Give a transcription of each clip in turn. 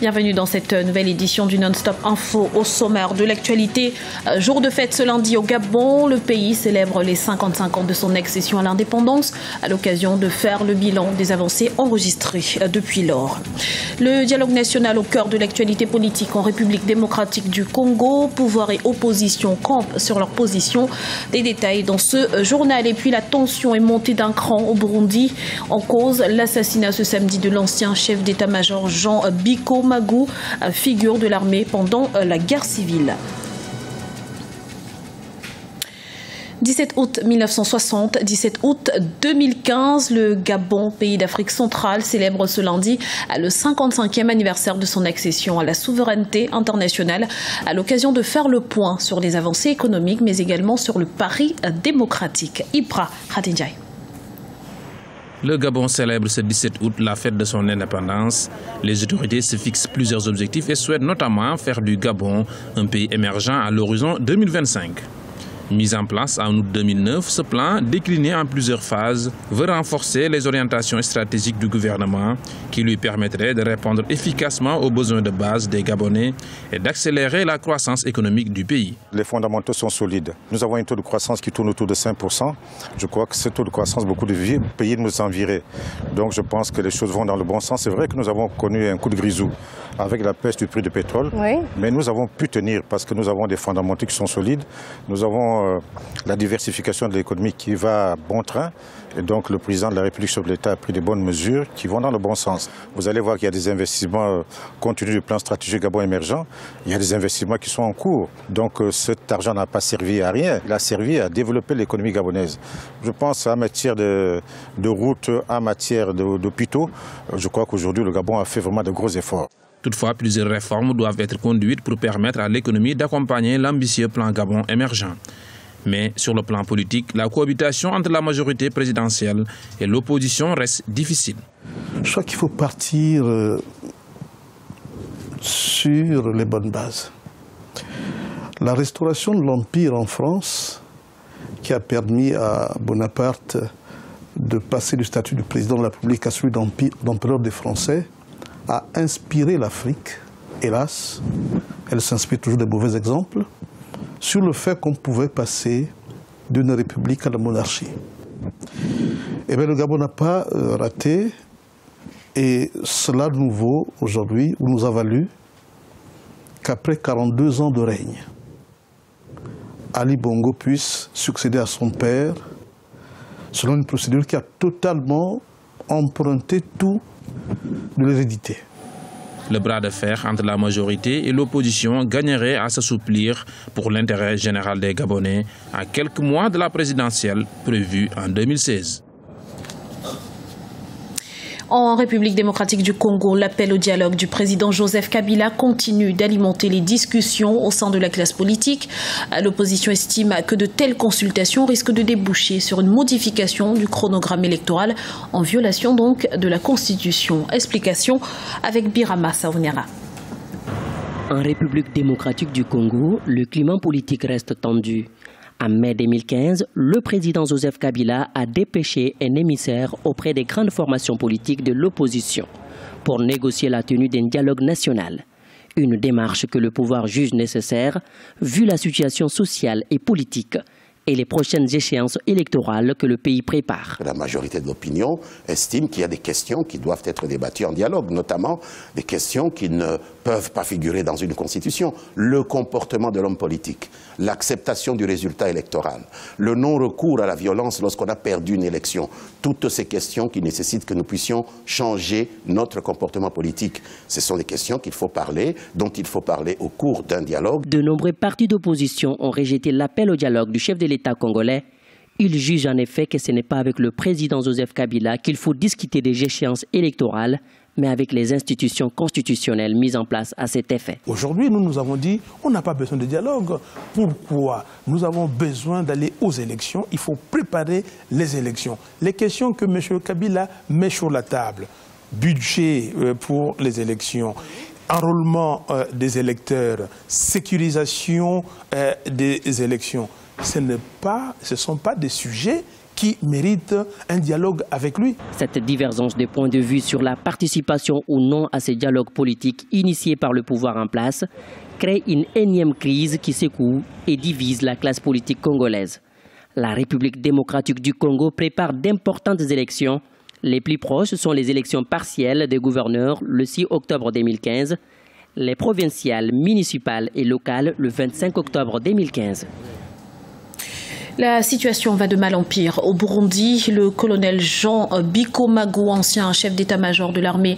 Bienvenue dans cette nouvelle édition du Non-Stop Info. Au sommaire de l'actualité, jour de fête ce lundi au Gabon. Le pays célèbre les 55 ans de son accession à l'indépendance à l'occasion de faire le bilan des avancées enregistrées depuis lors. Le dialogue national au cœur de l'actualité politique en République démocratique du Congo. Pouvoir et opposition campent sur leur position. Des détails dans ce journal. Et puis la tension est montée d'un cran au Burundi. En cause, l'assassinat ce samedi de l'ancien chef d'état-major Jean Biko Magou, figure de l'armée pendant la guerre civile. 17 août 1960, 17 août 2015, le Gabon, pays d'Afrique centrale, célèbre ce lundi le 55e anniversaire de son accession à la souveraineté internationale, à l'occasion de faire le point sur les avancées économiques, mais également sur le pari démocratique. Ibra Khadinjaï. Le Gabon célèbre ce 17 août la fête de son indépendance. Les autorités se fixent plusieurs objectifs et souhaitent notamment faire du Gabon un pays émergent à l'horizon 2025. Mis en place en août 2009, ce plan, décliné en plusieurs phases, veut renforcer les orientations stratégiques du gouvernement qui lui permettraient de répondre efficacement aux besoins de base des Gabonais et d'accélérer la croissance économique du pays. Les fondamentaux sont solides. Nous avons un taux de croissance qui tourne autour de 5%. Je crois que ce taux de croissance, beaucoup de pays nous enviraient. Donc je pense que les choses vont dans le bon sens. C'est vrai que nous avons connu un coup de grisou avec la baisse du prix du pétrole, oui. Mais nous avons pu tenir parce que nous avons des fondamentaux qui sont solides. Nous avons la diversification de l'économie qui va à bon train. Et donc le président de la République, chef de l'État, a pris des bonnes mesures qui vont dans le bon sens. Vous allez voir qu'il y a des investissements compte tenu du plan stratégique Gabon émergent. Il y a des investissements qui sont en cours. Donc cet argent n'a pas servi à rien. Il a servi à développer l'économie gabonaise. Je pense en matière de routes, en matière d'hôpitaux. Je crois qu'aujourd'hui le Gabon a fait vraiment de gros efforts. Toutefois, plusieurs réformes doivent être conduites pour permettre à l'économie d'accompagner l'ambitieux plan Gabon émergent. Mais sur le plan politique, la cohabitation entre la majorité présidentielle et l'opposition reste difficile. Je crois qu'il faut partir sur les bonnes bases. La restauration de l'Empire en France, qui a permis à Bonaparte de passer du statut du président de la République à celui d'empereur des Français, a inspiré l'Afrique, hélas. Elle s'inspire toujours des mauvais exemples, sur le fait qu'on pouvait passer d'une république à la monarchie. Eh bien, le Gabon n'a pas raté, et cela de nouveau, aujourd'hui, nous a valu qu'après 42 ans de règne, Ali Bongo puisse succéder à son père selon une procédure qui a totalement emprunté tout de l'hérédité. Le bras de fer entre la majorité et l'opposition gagnerait à s'assouplir pour l'intérêt général des Gabonais à quelques mois de la présidentielle prévue en 2016. En République démocratique du Congo, l'appel au dialogue du président Joseph Kabila continue d'alimenter les discussions au sein de la classe politique. L'opposition estime que de telles consultations risquent de déboucher sur une modification du chronogramme électoral, en violation donc de la Constitution. Explication avec Birama Saounera. En République démocratique du Congo, le climat politique reste tendu. En mai 2015, le président Joseph Kabila a dépêché un émissaire auprès des grandes formations politiques de l'opposition pour négocier la tenue d'un dialogue national. Une démarche que le pouvoir juge nécessaire vu la situation sociale et politique et les prochaines échéances électorales que le pays prépare. La majorité de l'opinion estime qu'il y a des questions qui doivent être débattues en dialogue, notamment des questions qui ne peuvent pas figurer dans une constitution. Le comportement de l'homme politique, l'acceptation du résultat électoral, le non-recours à la violence lorsqu'on a perdu une élection. Toutes ces questions qui nécessitent que nous puissions changer notre comportement politique. Ce sont des questions qu'il faut parler, dont il faut parler au cours d'un dialogue. De nombreux partis d'opposition ont rejeté l'appel au dialogue du chef de l'État congolais. Ils jugent en effet que ce n'est pas avec le président Joseph Kabila qu'il faut discuter des échéances électorales, mais avec les institutions constitutionnelles mises en place à cet effet. Aujourd'hui, nous avons dit on n'a pas besoin de dialogue. Pourquoi? Nous avons besoin d'aller aux élections. Il faut préparer les élections. Les questions que M. Kabila met sur la table, budget pour les élections, enrôlement des électeurs, sécurisation des élections, ce ne sont pas des sujets qui méritent un dialogue avec lui. Cette divergence de points de vue sur la participation ou non à ces dialogues politiques initiés par le pouvoir en place crée une énième crise qui secoue et divise la classe politique congolaise. La République démocratique du Congo prépare d'importantes élections. Les plus proches sont les élections partielles des gouverneurs le 6 octobre 2015, les provinciales, municipales et locales le 25 octobre 2015. La situation va de mal en pire. Au Burundi, le colonel Jean Bikomagu, ancien chef d'état-major de l'armée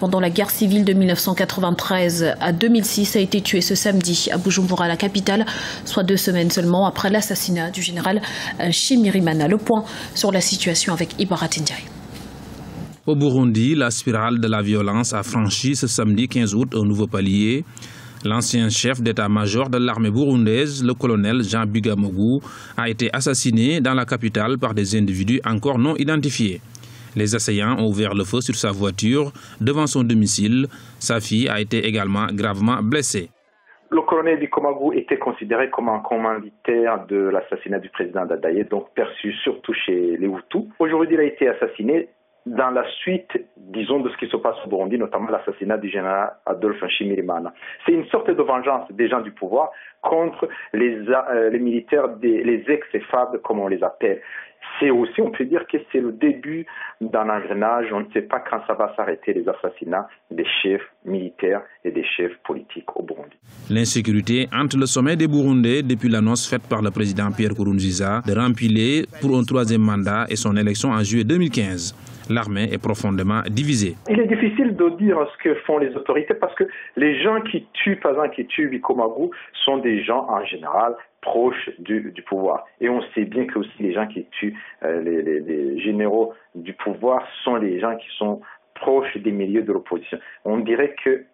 pendant la guerre civile de 1993 à 2006, a été tué ce samedi à Bujumbura, la capitale, soit 2 semaines seulement après l'assassinat du général Shimirimana. Le point sur la situation avec Ibarat Ndiaye. Au Burundi, la spirale de la violence a franchi ce samedi 15 août un nouveau palier. L'ancien chef d'état-major de l'armée burundaise, le colonel Jean Bikomagu, a été assassiné dans la capitale par des individus encore non identifiés. Les assaillants ont ouvert le feu sur sa voiture devant son domicile. Sa fille a été également gravement blessée. Le colonel Bikomagu était considéré comme un commanditaire de l'assassinat du président Dadaye, donc perçu surtout chez les Hutus. Aujourd'hui, il a été assassiné dans la suite, disons, de ce qui se passe au Burundi, notamment l'assassinat du général Adolphe Nshimirimana. C'est une sorte de vengeance des gens du pouvoir contre les militaires, les ex-FAB, comme on les appelle. C'est aussi, on peut dire que c'est le début d'un engrenage. On ne sait pas quand ça va s'arrêter, les assassinats des chefs militaires et des chefs politiques au Burundi. L'insécurité entre le sommet des Burundais depuis l'annonce faite par le président Pierre Nkurunziza de rempiler pour un 3e mandat et son élection en juillet 2015. L'armée est profondément divisée. Il est difficile de dire ce que font les autorités parce que les gens qui tuent, par exemple, qui tuent Bikomagu sont des gens en général proches du pouvoir. Et on sait bien que aussi les gens qui tuent les généraux du pouvoir sont les gens qui sont proches des milieux de l'opposition. On dirait que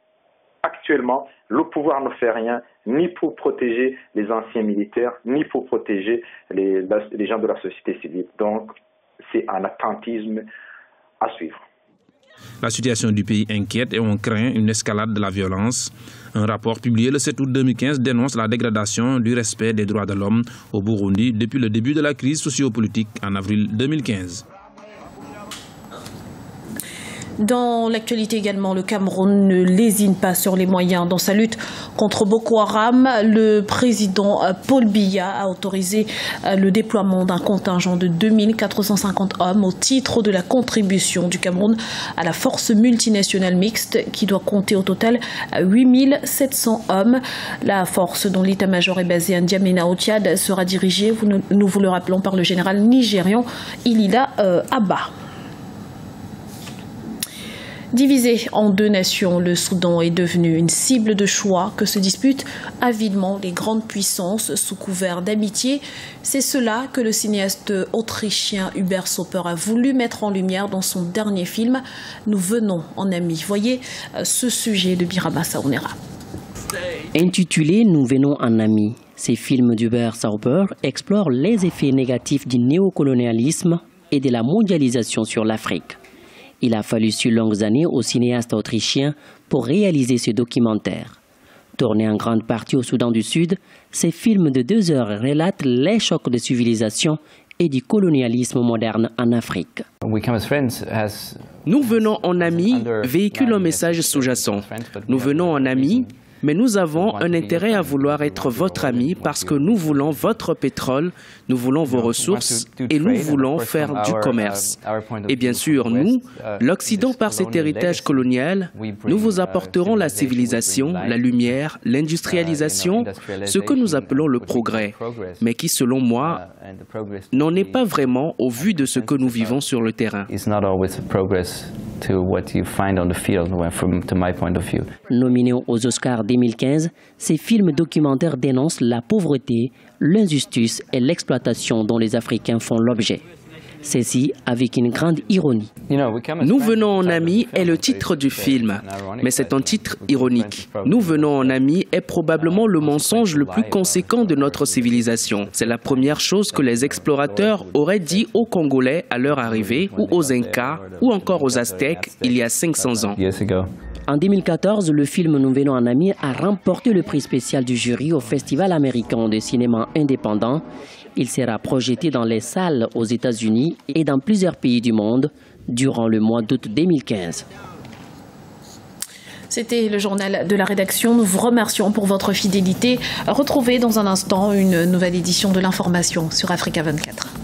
actuellement, le pouvoir ne fait rien, ni pour protéger les anciens militaires, ni pour protéger les gens de la société civile. Donc, c'est un attentisme à suivre. La situation du pays inquiète et on craint une escalade de la violence. Un rapport publié le 7 août 2015 dénonce la dégradation du respect des droits de l'homme au Burundi depuis le début de la crise sociopolitique en avril 2015. Dans l'actualité également, le Cameroun ne lésine pas sur les moyens. Dans sa lutte contre Boko Haram, le président Paul Biya a autorisé le déploiement d'un contingent de 2450 hommes au titre de la contribution du Cameroun à la force multinationale mixte qui doit compter au total 8700 hommes. La force dont l'état-major est basé à N'Djamena au Tchad sera dirigée, nous vous le rappelons, par le général nigérian Ilila Abba. Divisé en 2 nations, le Soudan est devenu une cible de choix que se disputent avidement les grandes puissances sous couvert d'amitié. C'est cela que le cinéaste autrichien Hubert Sauper a voulu mettre en lumière dans son dernier film « Nous venons en amis ». Voyez ce sujet de Birama Saounera. Intitulé « Nous venons en amis », ces films d'Hubert Sauper explorent les effets négatifs du néocolonialisme et de la mondialisation sur l'Afrique. Il a fallu sur longues années au cinéaste autrichien pour réaliser ce documentaire. Tourné en grande partie au Soudan du Sud, ces films de 2 heures relatent les chocs de civilisation et du colonialisme moderne en Afrique. Nous venons en amis véhicule un message sous-jacent. Nous venons en amis, mais nous avons un intérêt à vouloir être votre ami parce que nous voulons votre pétrole, nous voulons vos ressources et nous voulons faire du commerce. Et bien sûr, nous, l'Occident par cet héritage colonial, nous vous apporterons la civilisation, la lumière, l'industrialisation, ce que nous appelons le progrès, mais qui, selon moi, n'en est pas vraiment au vu de ce que nous vivons sur le terrain. Nominés aux Oscars 2015, ces films documentaires dénoncent la pauvreté, l'injustice et l'exploitation dont les Africains font l'objet. Ceci avec une grande ironie. Nous venons en amis est le titre du film, mais c'est un titre ironique. Nous venons en amis est probablement le mensonge le plus conséquent de notre civilisation. C'est la première chose que les explorateurs auraient dit aux Congolais à leur arrivée, ou aux Incas, ou encore aux Aztèques il y a 500 ans. En 2014, le film Nous venons en amis a remporté le prix spécial du jury au Festival américain de cinéma indépendant. Il sera projeté dans les salles aux États-Unis et dans plusieurs pays du monde durant le mois d'août 2015. C'était le journal de la rédaction. Nous vous remercions pour votre fidélité. Retrouvez dans un instant une nouvelle édition de l'information sur Africa 24.